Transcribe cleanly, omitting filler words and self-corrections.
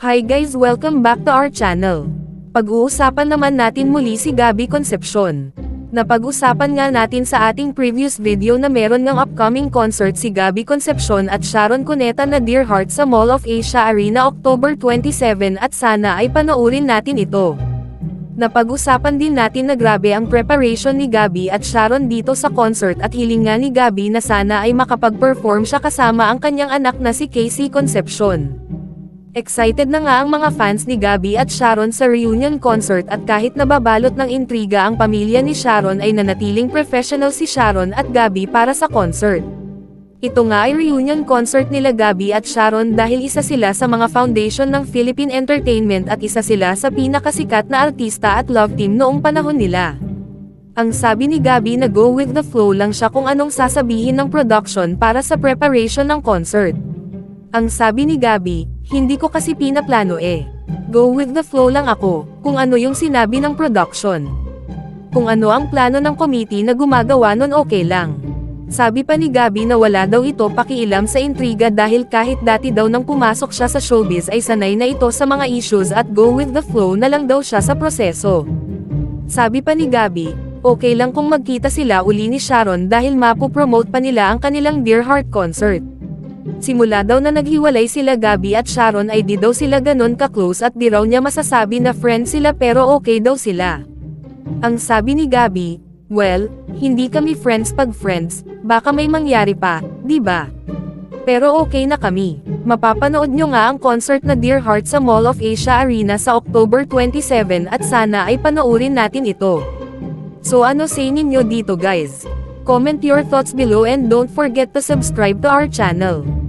Hi guys, welcome back to our channel. Pag-uusapan naman natin muli si Gabby Concepcion. Napag-usapan nga natin sa ating previous video na meron ngang upcoming concert si Gabby Concepcion at Sharon Cuneta na Dear Heart sa Mall of Asia Arena October 27 at sana ay panoorin natin ito. Napag-usapan din natin na grabe ang preparation ni Gabby at Sharon dito sa concert at hiling nga ni Gabby na sana ay makapag-perform siya kasama ang kanyang anak na si Casey Concepcion. Excited na nga ang mga fans ni Gabby at Sharon sa reunion concert at kahit nababalot ng intriga ang pamilya ni Sharon ay nanatiling professional si Sharon at Gabby para sa concert. Ito nga ay reunion concert nila Gabby at Sharon dahil isa sila sa mga foundation ng Philippine Entertainment at isa sila sa pinakasikat na artista at love team noong panahon nila. Ang sabi ni Gabby na go with the flow lang siya kung anong sasabihin ng production para sa preparation ng concert. Ang sabi ni Gabby, hindi ko kasi pinaplano eh. Go with the flow lang ako, kung ano yung sinabi ng production. Kung ano ang plano ng committee na gumagawa nun okay lang. Sabi pa ni Gabby na wala daw ito pakialam sa intriga dahil kahit dati daw nang pumasok siya sa showbiz ay sanay na ito sa mga issues at go with the flow na lang daw siya sa proseso. Sabi pa ni Gabby, okay lang kung magkita sila uli ni Sharon dahil mapopromote pa nila ang kanilang Dear Heart concert. Simula daw na naghiwalay sila Gabby at Sharon ay di daw sila ganon ka-close at di raw niya masasabi na friend sila pero okay daw sila. Ang sabi ni Gabby, well, hindi kami friends pag friends, baka may mangyari pa, di ba? Pero okay na kami. Mapapanood nyo nga ang concert na Dear Heart sa Mall of Asia Arena sa October 27 at sana ay panoorin natin ito. So ano say ninyo dito guys? Comment your thoughts below and don't forget to subscribe to our channel.